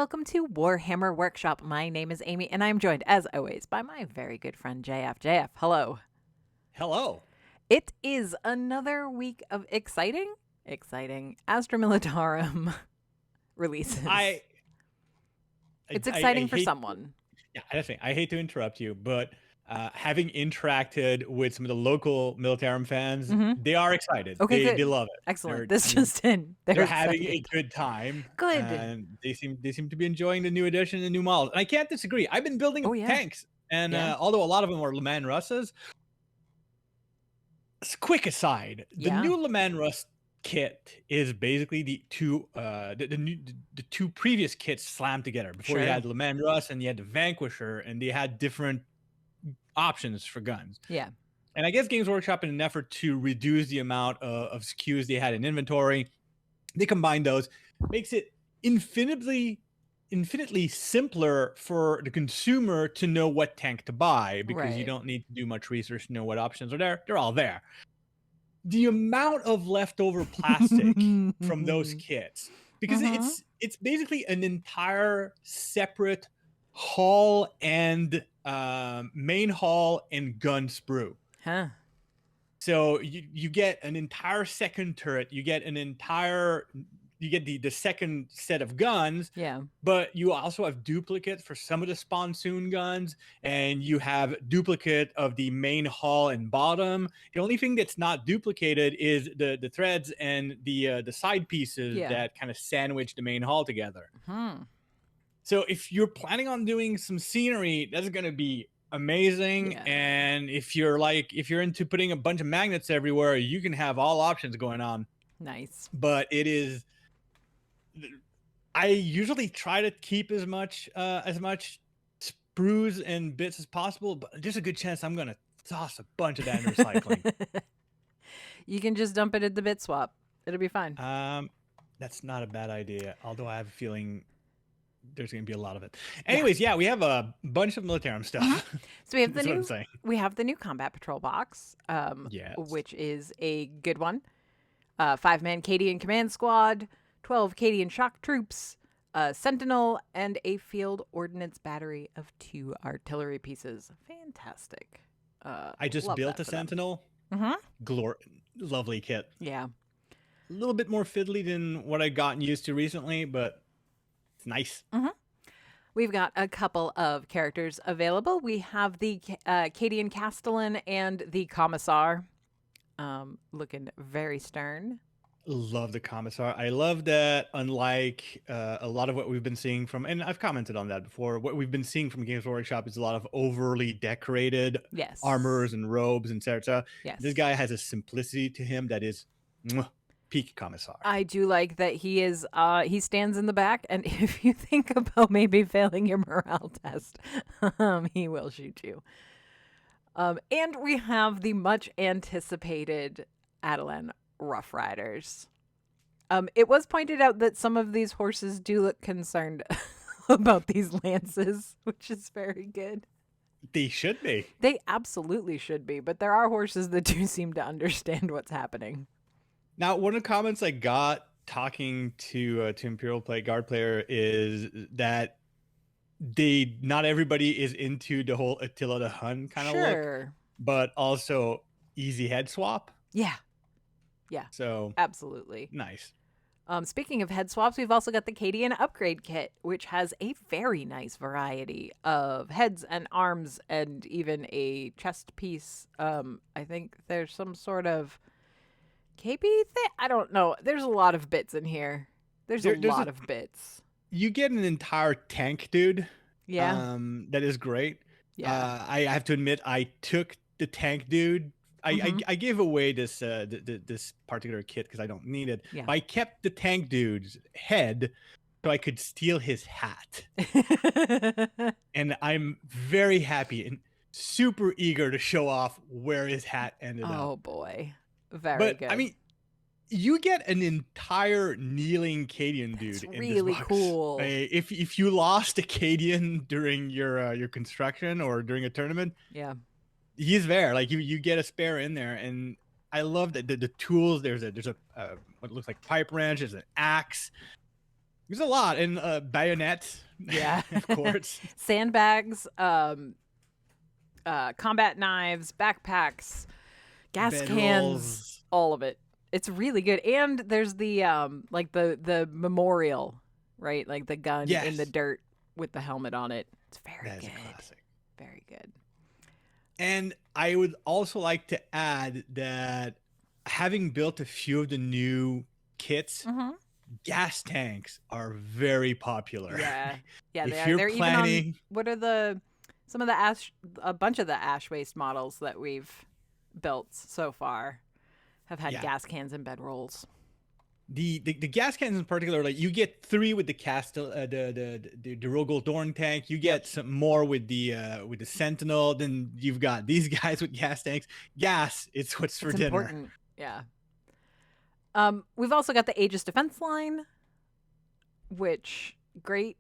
welcome to Warhammer Workshop. My name is Amy, and I'm joined, as always, by my very good friend JF. JF, hello. Hello. It is another week of exciting Astra Militarum releases. It's exciting for someone. I hate to interrupt you, but having interacted with some of the local Militarum fans, they are excited. Okay, They good. love it. Excellent. This just in. They're having a good time. Good. And they seem to be enjoying the new edition and new models. And I can't disagree. I've been building tanks, and although a lot of them are Le Mans Russes, quick aside, the new Le Mans Russ kit is basically the two previous kits slammed together. Before you had Le Mans Russ and you had the Vanquisher, and they had different options for guns. Yeah. And I guess Games Workshop, in an effort to reduce the amount of SKUs they had in inventory, they combined those. Makes it infinitely simpler for the consumer to know what tank to buy, because you don't need to do much research to know what options are there. They're all there. The amount of leftover plastic from those kits, because it's basically an entire separate hull and main hull and gun sprue. So you get an entire second turret, you get the second set of guns, but you also have duplicates for some of the sponsoon guns, and you have duplicate of the main hull and bottom. The only thing that's not duplicated is the threads and the side pieces that kind of sandwich the main hull together. So if you're planning on doing some scenery, that's going to be amazing. And if you're into putting a bunch of magnets everywhere, you can have all options going on. Nice. But I usually try to keep as much sprues and bits as possible, but there's a good chance I'm gonna toss a bunch of that in recycling. You can just dump it at the bit swap. It'll be fine. That's not a bad idea, although I have a feeling there's going to be a lot of it. Anyways, we have a bunch of Militarum stuff. So we have the new Combat Patrol box, yes, which is a good one. 5-man Cadian command squad, 12 Cadian shock troops, a sentinel, and a field ordnance battery of 2 artillery pieces. Fantastic. I just built a sentinel. Lovely kit. Yeah. A little bit more fiddly than what I've gotten used to recently, but it's nice. We've got a couple of characters available. We have the Cadian Castellan and the Commissar, looking very stern. Love the Commissar. I love that, unlike a lot of what we've been seeing from, and I've commented on that before, what we've been seeing from Games Workshop is a lot of overly decorated armors and robes, etc. This guy has a simplicity to him that is peak Commissar. I do like that he is he stands in the back, and if you think about maybe failing your morale test, he will shoot you. And we have the much anticipated Adelan Rough Riders. It was pointed out that some of these horses do look concerned about these lances, which is very good. They should be. They absolutely should be, but there are horses that do seem to understand what's happening. Now, one of the comments I got talking to Imperial Guard player is that not everybody is into the whole Attila the Hun kind of look, but also easy head swap. Yeah. So absolutely nice. Speaking of head swaps, we've also got the Cadian upgrade kit, which has a very nice variety of heads and arms, and even a chest piece. I think there's some sort of KP thing? I don't know. There's a lot of bits in here. There's a lot of bits. You get an entire tank, dude. Yeah. That is great. Yeah. I have to admit, I took the tank dude. I gave away this particular kit because I don't need it. Yeah. I kept the tank dude's head so I could steal his hat. And I'm very happy and super eager to show off where his hat ended up. Oh boy. Very good. I mean, you get an entire kneeling Cadian dude. That's in really this box. cool. If you lost a Cadian during your construction or during a tournament, he's there. Like you get a spare in there, and I love that the tools. There's a what looks like pipe wrench. There's an axe. There's a lot. And bayonet, Yeah. of course. Sandbags, combat knives, backpacks, gas cans, Bedrolls. all of it. It's really good. And there's the like the memorial, right? Like the gun in the Yes, dirt with the helmet on it. It's very that is a good. classic. Very good. And I would also like to add that having built a few of the new kits, Mm-hmm. gas tanks are very popular. Yeah. Yeah, they If are. you're They're even on planning, what are the some of the ash a bunch of the ash waste models that we've built so far have had yeah, gas cans and bedrolls. the gas cans in particular, like you get 3 with the the Rogel Dorn tank, you Yep. get some more with the Sentinel, then you've got these guys with gas tanks. Gas, it's what's for It's dinner. important. Yeah. We've also got the Aegis defense line, which great.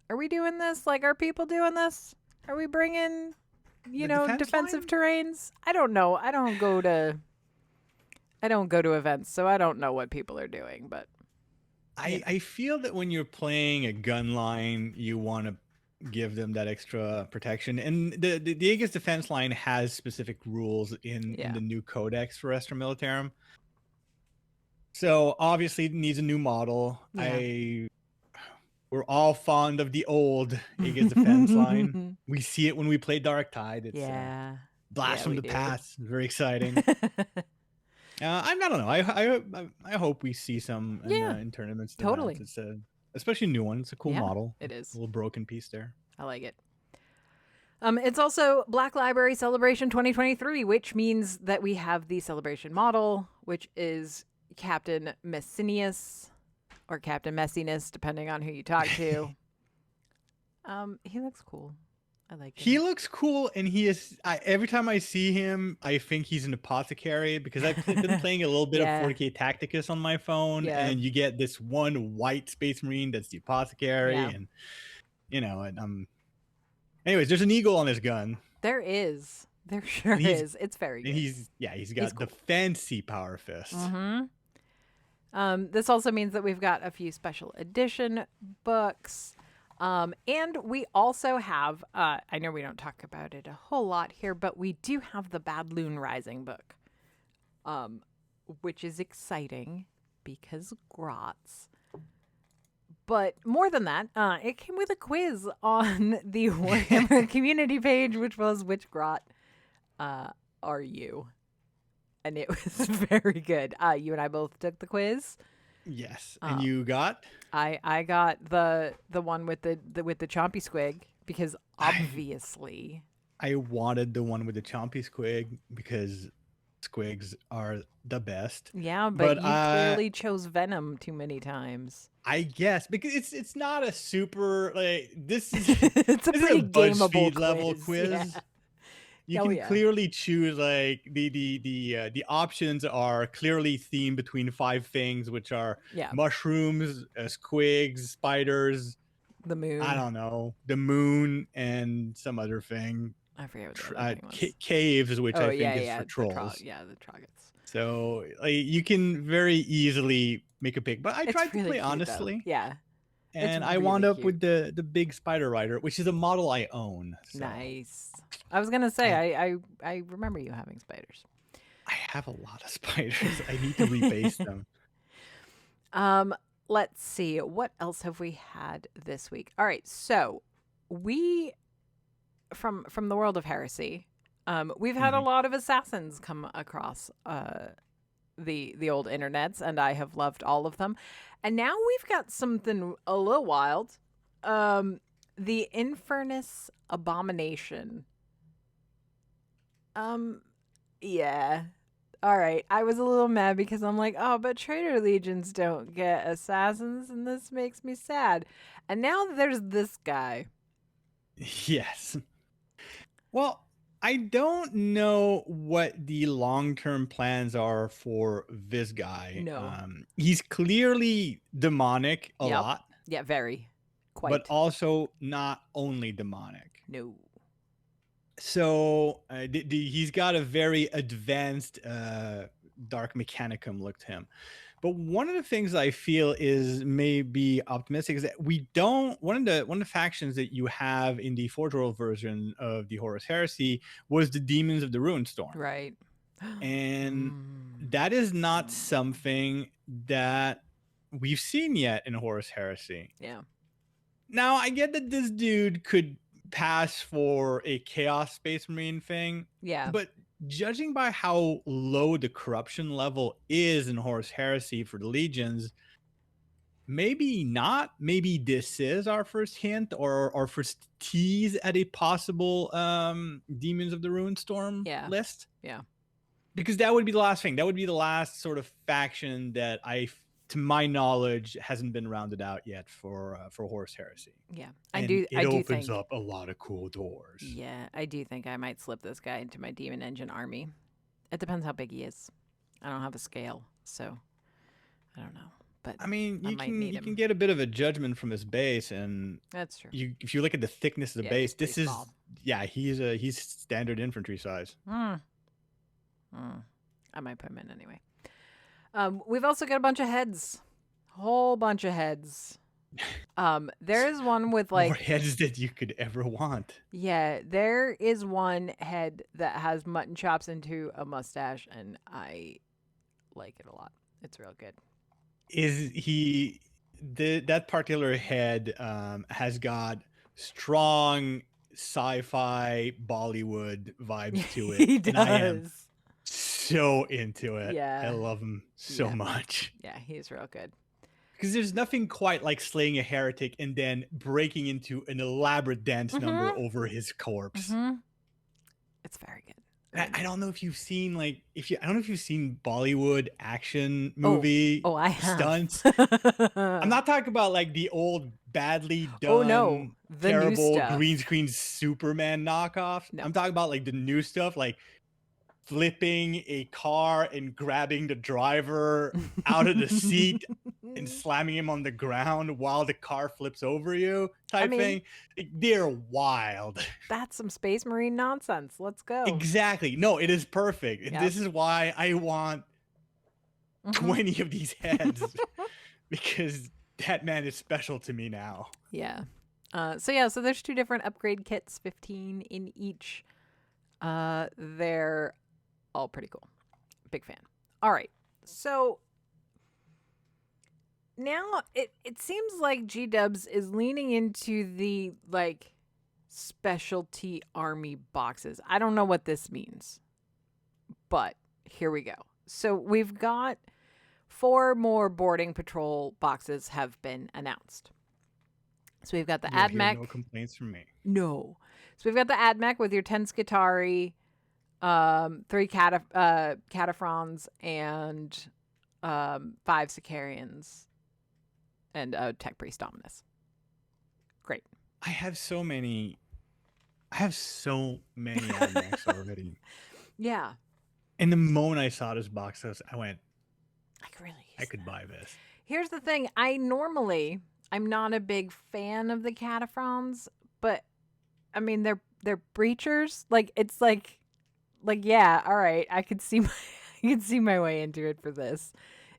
Are we doing this? Like, are people doing this? Are we bringing, The defense defensive line, terrains? I don't know. I don't go to events, so I don't know what people are doing. But I feel that when you're playing a gun line, you want to give them that extra protection. And the Aegis defense line has specific rules in yeah, the new codex for Astra Militarum. So obviously it needs a new model. yeah. We're all fond of the old Aegis defense line. We see it when we play Dark Tide. It's a Yeah, blast yeah, from we the do. past. Very exciting. I don't know. I hope we see some Yeah, in tournaments and events. totally. It's especially a new one. It's a cool Yeah, model. it A is. little broken piece there. I like it. It's also Black Library Celebration 2023, which means that we have the celebration model, which is Captain Messinius or Captain Messiness, depending on who you talk to. He looks cool. I like He him. looks cool, and he is. Every time I see him, I think he's an apothecary because I've been playing a little bit of Yeah, 40k Tacticus on my phone, yeah, and you get this one white Space Marine that's the apothecary, yeah. and anyways, there's an eagle on his gun, There is. There sure and is. It's very good. he's He's got the cool. fancy power fist. Mm-hmm. This also means that we've got a few special edition books. And we also have, I know we don't talk about it a whole lot here, but we do have the Bad Loon Rising book, which is exciting because grots. But more than that, it came with a quiz on the Warhammer community page, which was which grot are you? And it was very good. You and I both took the quiz. Yes, and you got. I got the one with the with the chompy squig because I obviously. I wanted the one with the chompy squig because squigs are the best. Yeah, but But you clearly chose Venom too many times. I guess because it's not a super like this is It's a this is a pretty gameable BuzzFeed level quiz. Yeah. quiz. You Oh can yeah. clearly choose like the options are clearly themed between 5 things, which are Yeah. mushrooms, squigs, spiders. The I moon. don't know, the moon, and some other thing. I forget what the other thing was. Caves, which Oh I yeah, think is yeah. for trolls. The Troggets. So like, you can very easily make a pick. But I It's tried to really play cute though. honestly, Yeah. It's and I wound really up cute. with the big spider rider, which is a model I own. So Nice. I was gonna say I remember you having spiders. I have a lot of spiders. I need to rebase them. Um, let's see. What else have we had this week? All right, so we from the world of heresy, we've had a Mhm. lot of assassins come across the old internets, and I have loved all of them. And now we've got something a little wild. The Infernus Abomination. Yeah. All right. I was a little mad because I'm like, oh, but traitor legions don't get assassins, and this makes me sad. And now there's this guy. Yes. Well, I don't know what the long-term plans are for this guy. No. He's clearly demonic a Yep. lot, Yeah, very. but Quite. also not only demonic. No. So he's got a very advanced dark mechanicum look to him, But one of the things I feel is maybe optimistic is that we don't one of the factions that you have in the Forge World version of the Horus Heresy was the Demons of the Ruin Storm. Right. And Mm. that is not something that we've seen yet in Horus Heresy. Yeah. Now, I get that this dude could pass for a Chaos Space Marine thing, Yeah. but judging by how low the corruption level is in Horus Heresy for the Legions, maybe not. Maybe this is our first hint or our first tease at a possible Demons of the Ruinstorm Yeah. list. Yeah. Because that would be the last thing. That would be the last sort of faction that to my knowledge, hasn't been rounded out yet for Horus Heresy. Yeah. And it I do opens think. up a lot of cool doors. Yeah, I do think I might slip this guy into my Demon Engine army. It depends how big he is. I don't have a scale, so I don't know. But I mean, I might need you him. can get a bit of a judgment from his base, and That's true. if you look at the thickness of the base, he's pretty this is small. he's standard infantry size. I might put him in anyway. We've also got a bunch of heads, whole bunch of heads. There is one with More like heads that you could ever want. yeah, there is one head that has mutton chops into a mustache, and I like it a lot. It's real good. Is he that particular head has got strong sci-fi Bollywood vibes to it. He And I am does. so into it. Yeah. I love him so much. Yeah, he's real good. Because there's nothing quite like slaying a heretic and then breaking into an elaborate dance number over his corpse. It's very good. I don't know if you've seen I don't know if you've seen Bollywood action movie I have. stunts. I'm not talking about like the old badly done, Oh, no. The new terrible stuff. green screen Superman knockoffs. No. I'm talking about like the new stuff, like flipping a car and grabbing the driver out of the seat and slamming him on the ground while the car flips over you type thing. They're wild. That's some Space Marine nonsense. Let's go. Exactly. No, it is perfect. Yep. This is why I want 20 of these heads because that man is special to me now. Yeah. So there's 2 different upgrade kits, 15 in each. They're all pretty cool. Big fan. All right. So now it seems like G-Dubs is leaning into the like specialty army boxes. I don't know what this means, but here we go. So we've got 4 more boarding patrol boxes have been announced. So we've got the AdMech. No complaints from me. No. So we've got the AdMech with your 10 Skitarii, 3 Cataphrons, and 5 Sicarians, and Tech Priest Dominus. Great. I have so many AdMechs already. Yeah. And the moment I saw this box, I went, I could buy this. Here's the thing. I'm not a big fan of the Cataphrons, but I mean they're breachers. Like it's like yeah, all right. I could see my way into it for this.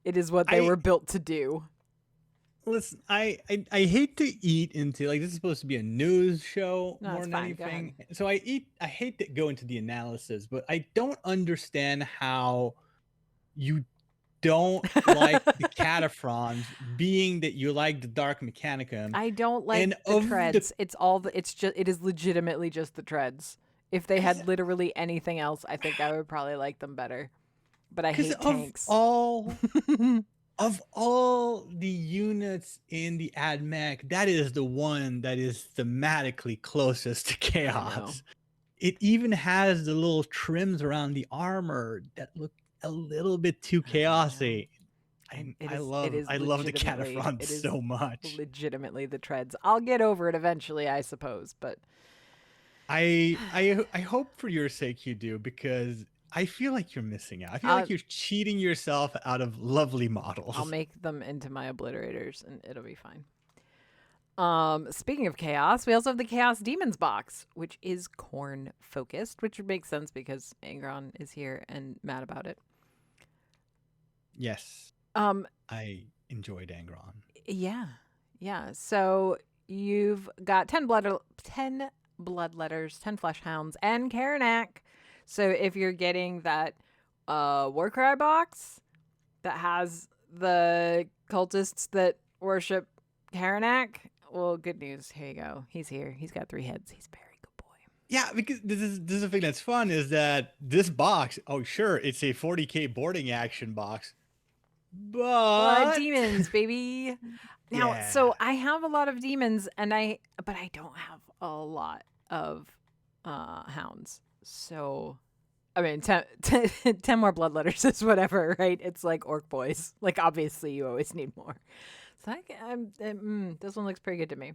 It is what they were built to do. Listen, I hate to eat into like this is supposed to be a news show more than anything. So I hate to go into the analysis, but I don't understand how you don't like the Cataphrons, being that you like the Dark Mechanicum. I don't like the treads. It is legitimately just the treads. If they had literally anything else, I think I would probably like them better. But I hate tanks. Of all the units in the AdMech, that is the one that is thematically closest to chaos. It even has the little trims around the armor that look a little bit too chaosy. I love the Cataphrons so much. Legitimately the treads. I'll get over it eventually, I suppose, but I hope for your sake you do, because I feel like you're missing out. I feel like you're cheating yourself out of lovely models. I'll make them into my obliterators and it'll be fine. Speaking of chaos, we also have the Chaos Demons box, which is Khorne focused, which makes sense because Angron is here and mad about it. Yes. I enjoy Dangron. Yeah. Yeah. So you've got 10 bloodletters, 10 flesh hounds, and Karanak. So if you're getting that Warcry box that has the cultists that worship Karanak, well, good news. Here you go. He's here. He's got 3 heads. He's a very good boy. Yeah, because this is the thing that's fun is that this box, oh sure, it's a 40k boarding action box, Blood but demons, baby. Now, yeah, so I have a lot of demons, but I don't have a lot of hounds. So, I mean, 10 more bloodletters is whatever, right? It's like orc boys. Like, obviously, you always need more. So, this one looks pretty good to me.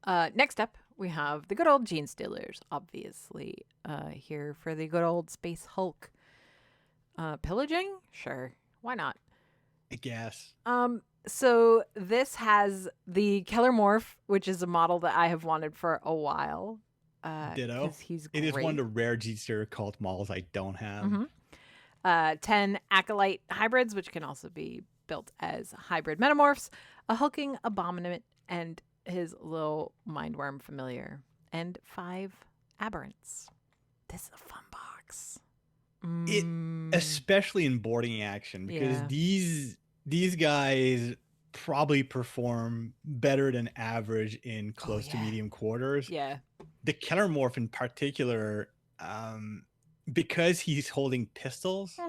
Next up, we have the good old Gene Stealers, obviously, here for the good old Space Hulk. Pillaging? Sure. Why not? I guess. So this has the Keller Morph, which is a model that I have wanted for a while. Ditto. 'Cause he's It is great. one of the rare G-Star cult models I don't have. Mm-hmm. 10 Acolyte hybrids, which can also be built as hybrid metamorphs, a hulking abominant, and his little mindworm familiar, and 5 aberrants. This is a fun box. It especially in boarding action because these guys probably perform better than average in close to medium quarters. Yeah. The Keller Morph in particular, because he's holding pistols,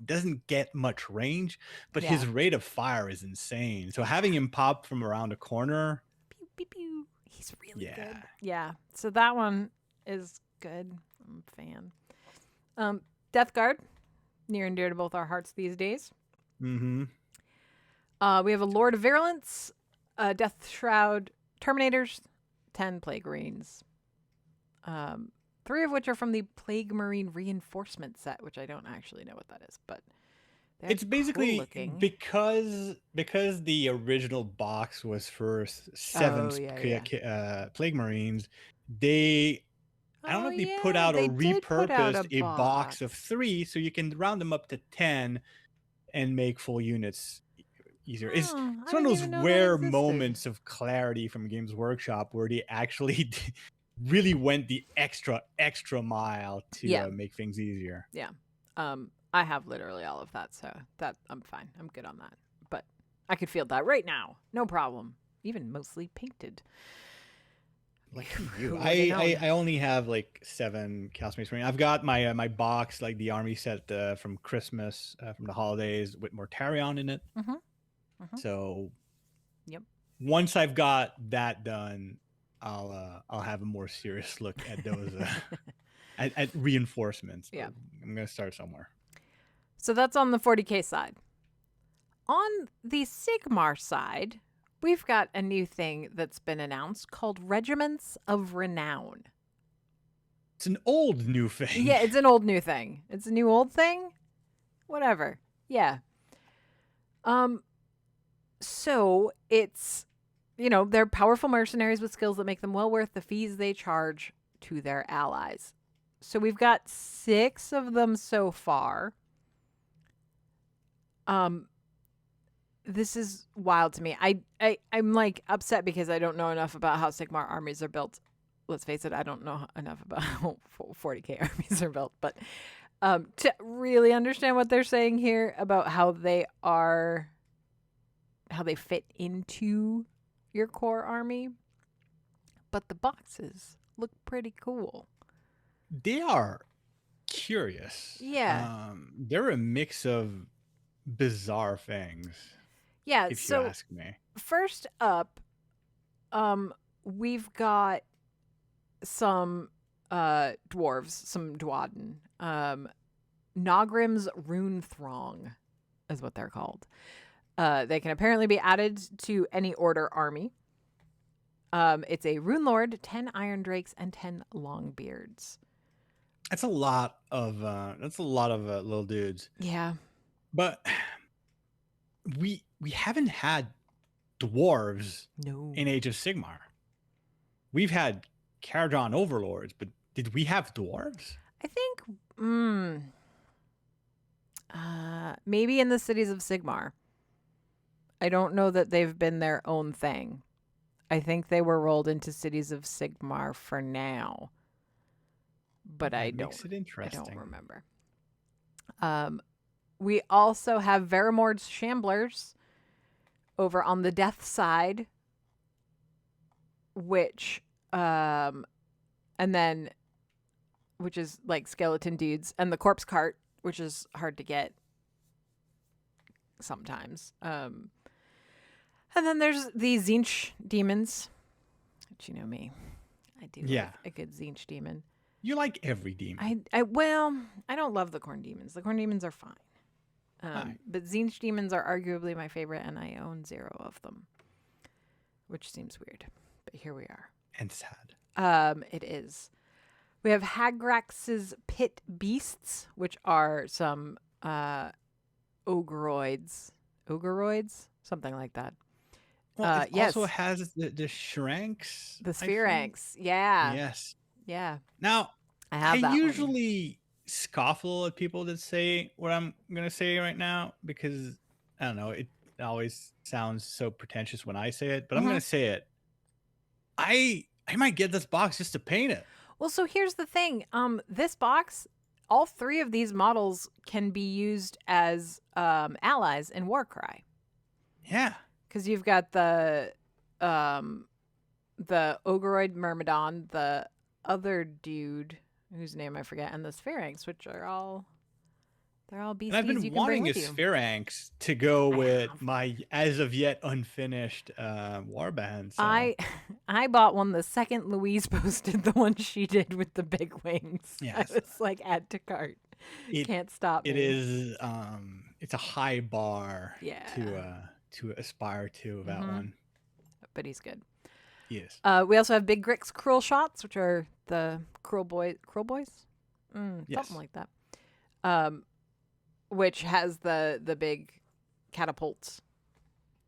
doesn't get much range, but his rate of fire is insane. So having him pop from around a corner, pew, pew, pew. He's really good. Yeah. So that one is good. I'm a fan. Death Guard, near and dear to both our hearts these days. Mm-hmm. We have a Lord of Virulence, Death Shroud Terminators, 10 Plague Marines. 3 of which are from the Plague Marine Reinforcement set, which I don't actually know what that is, but it's basically because the original box was for 7 Plague Marines. I don't know if they put out or repurposed a box of 3, so you can round them up to 10 and make full units easier. It's one of those rare moments of clarity from Games Workshop where they actually really went the extra mile to make things easier. Yeah. I have literally all of that, so that I'm fine. I'm good on that. But I could field that right now. No problem. Even mostly painted. Like you, I only have like 7 Chaos Space Marine. I've got my my box, like the army set from Christmas, from the holidays, with Mortarion in it. So, once I've got that done, I'll have a more serious look at those at reinforcements. Yeah, I'm gonna start somewhere. So that's on the 40k side. On the Sigmar side, we've got a new thing that's been announced called Regiments of Renown. It's an old new thing. Yeah, it's an old new thing. It's a new old thing? Whatever. Yeah. So it's, they're powerful mercenaries with skills that make them well worth the fees they charge to their allies. So we've got 6 of them so far. This is wild to me. I'm like upset because I don't know enough about how Sigmar armies are built. Let's face it, I don't know enough about how 40k armies are built, but to really understand what they're saying here about how they fit into your core army. But the boxes look pretty cool. They are curious. Yeah. They're a mix of bizarre things. Yeah, if you ask me. First up, we've got some dwarves, some Dwarden. Nogrim's Rune Throng is what they're called. They can apparently be added to any order army. It's a Rune Lord, 10 Iron Drakes, and 10 Longbeards. That's a lot of little dudes. Yeah. But we haven't had dwarves in Age of Sigmar. We've had Caradron Overlords, but did we have dwarves? I think Maybe in the Cities of Sigmar. I don't know that they've been their own thing. I think they were rolled into Cities of Sigmar for now, but That makes it I interesting. don't remember. We also have Verimord's Shamblers over on the death side, which and then which is like skeleton dudes, and the corpse cart, which is hard to get sometimes. And then there's the Zinch demons, which you know me, I do Yeah. love a good Zinch demon. You like every demon. Well, I don't love the corn demons. The corn demons are fine. Fine. But Zinch demons are arguably my favorite, and I own 0 of them, which seems weird. But here we are. And sad. It is. We have Hagrax's Pit Beasts, which are some ogoroids. Ogoroids? Something like that. Well, it yes. also has the Shranks. The Spheranx. Yeah. Yes. Yeah. Now, I have that usually scoffle at people that say what I'm going to say right now because, I don't know, it always sounds so pretentious when I say it, but I'm going to say it. I might get this box just to paint it. Well, so here's the thing. This box, all 3 of these models can be used as allies in Warcry. Yeah. Because you've got the Ogoroid Myrmidon, the other dude whose name I forget, and the Spheranx, which are all beasties. And I've been wanting a Spheranx to go with my as of yet unfinished warband. So. I bought one the second Louise posted the one she did with the big wings. Yes. I was like, add to cart. Can't stop me. It is it's a high bar to aspire to that one. But he's good. Yes. We also have Big Grick's Cruel Shots, which are the Cruel Boys? Yes. Something like that. Which has the big catapults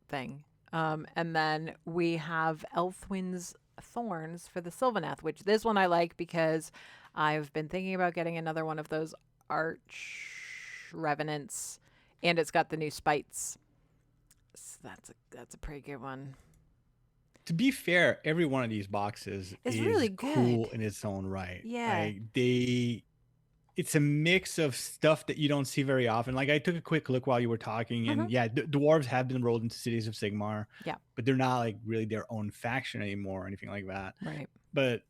thing. And then we have Elthwin's Thorns for the Sylvaneth, which this one I like because I've been thinking about getting another one of those Arch Revenants, and it's got the new spites. So that's a pretty good one. To be fair, every one of these boxes is really good. Cool in its own right. Yeah. It's a mix of stuff that you don't see very often. Like I took a quick look while you were talking, and dwarves have been rolled into Cities of Sigmar. Yeah. But they're not like really their own faction anymore or anything like that. Right. But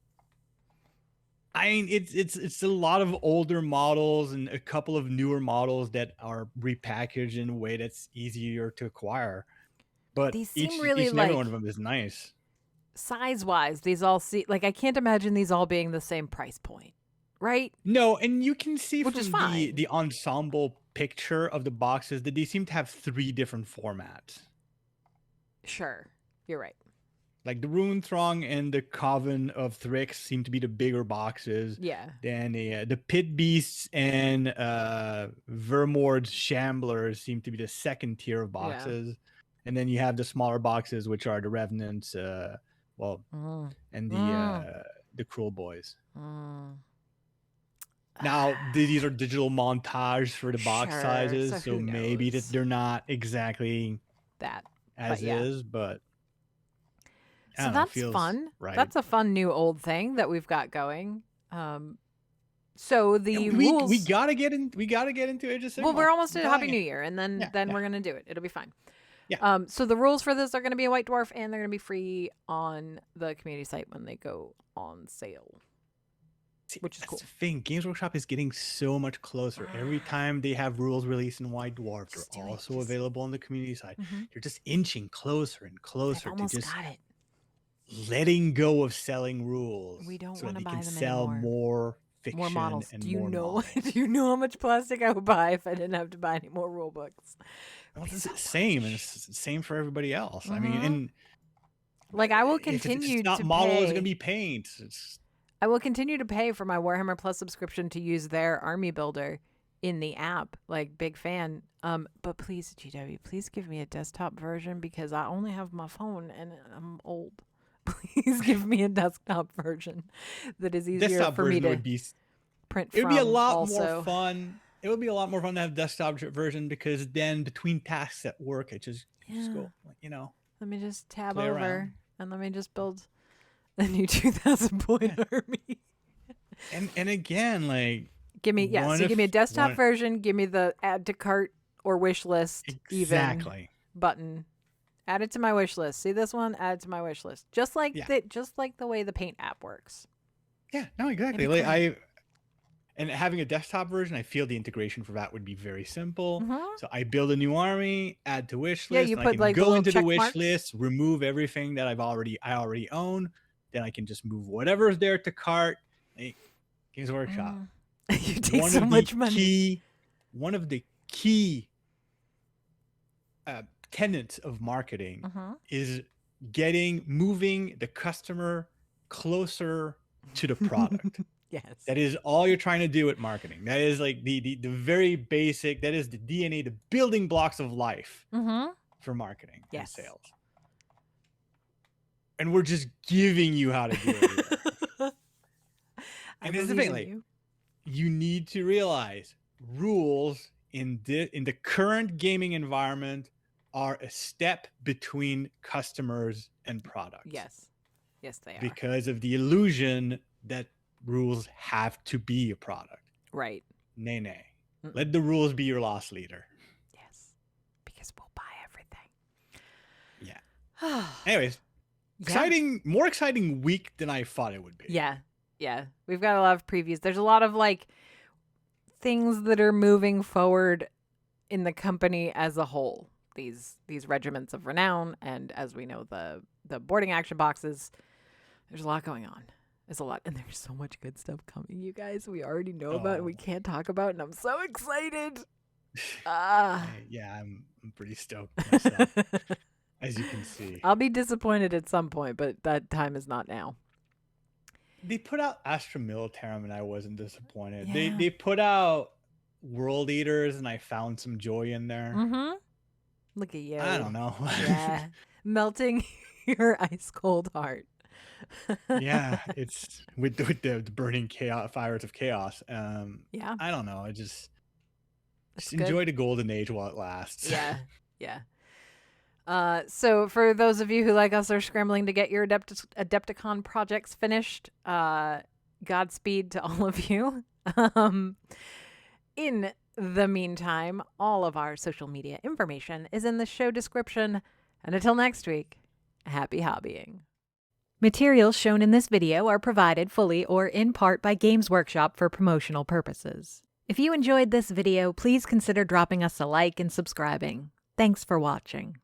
I mean, it's a lot of older models and a couple of newer models that are repackaged in a way that's easier to acquire. But these seem each really and every one of them is nice. Size-wise, these all I can't imagine these all being the same price point, right? No, and you can see Which from the ensemble picture of the boxes that they seem to have 3 different formats. Sure, you're right. Like the Rune Throng and the Coven of Thrix seem to be the bigger boxes. Yeah. Then the Pit Beasts and Vermord's Shamblers seem to be the second tier of boxes. Yeah. And then you have the smaller boxes, which are the Revenants, and the Cruel Boys. Now, these are digital montage for the box sizes, so maybe that they're not exactly that as is, but so that's fun. Right. That's a fun new old thing that we've got going. So the rules we gotta get into Age of Sigmar. Well, we're almost at Happy New Year, and then we're gonna do it. It'll be fine. Yeah. So the rules for this are going to be a White Dwarf, and they're going to be free on the community site when they go on sale, which is cool. That's the thing. Games Workshop is getting so much closer. Every time they have rules released in White Dwarf, they're also available on the community site. You're just inching closer and closer to just letting go of selling rules. We don't so want to buy them sell anymore. More fiction, more models. And do you more know? models. Do you know how much plastic I would buy if I didn't have to buy any more rule books? Well, it's the same, and it's the same for everybody else. I mean, and like I will continue if it's not to model, pay. It's going to be paint. I will continue to pay for my Warhammer Plus subscription to use their army builder in the app. Like, big fan. But please, GW, please give me a desktop version because I only have my phone and I'm old. Please give me a desktop version that is easier for me to print from. It would be a lot more fun. it would be a lot more fun to have desktop version, because then between tasks at work, I just go, Let me just tab play over around. and let me just build a new 2,000 point army. And again, like, Give me give me a desktop version. Give me the add to cart or wish list exactly even button. Add it to my wish list. See this one? Add it to my wish list. Just like the way the Paint app works. Yeah, no, exactly. Like and having a desktop version, I feel the integration for that would be very simple. So I build a new army, add to wish list, you and put I can like go the into the wish marks. list, remove everything that I already own. Then I can just move whatever's there to cart. Like, Games Workshop. You take so much money. One of the key tenets of marketing is moving the customer closer to the product. Yes. That is all you're trying to do with marketing. That is like the very basic, that is the DNA, the building blocks of life for marketing and sales. And we're just giving you how to do it. And this is the thing, like, you need to realize rules in the current gaming environment are a step between customers and products. Yes. Yes, they are. Because of the illusion that rules have to be a product. Right. Nay. Let the rules be your loss leader. Yes. Because we'll buy everything. Yeah. Anyways, more exciting week than I thought it would be. Yeah. We've got a lot of previews. There's a lot of like things that are moving forward in the company as a whole. These regiments of renown, and as we know, the boarding action boxes. There's a lot going on. There's a lot, and there's so much good stuff coming, you guys. We already know about, and we can't talk about, and I'm so excited. Yeah, I'm pretty stoked myself, as you can see. I'll be disappointed at some point, but that time is not now. They put out Astra Militarum, and I wasn't disappointed. Yeah. They put out World Eaters, and I found some joy in there. Look at you. I don't know. Yeah, melting your ice cold heart. Yeah, it's with the burning fires of chaos. Yeah, I don't know. I just enjoy the golden age while it lasts. Yeah. So for those of you who, like us, are scrambling to get your Adepticon projects finished, Godspeed to all of you. In the meantime, all of our social media information is in the show description. And until next week, happy hobbying. Materials shown in this video are provided fully or in part by Games Workshop for promotional purposes. If you enjoyed this video, please consider dropping us a like and subscribing. Thanks for watching.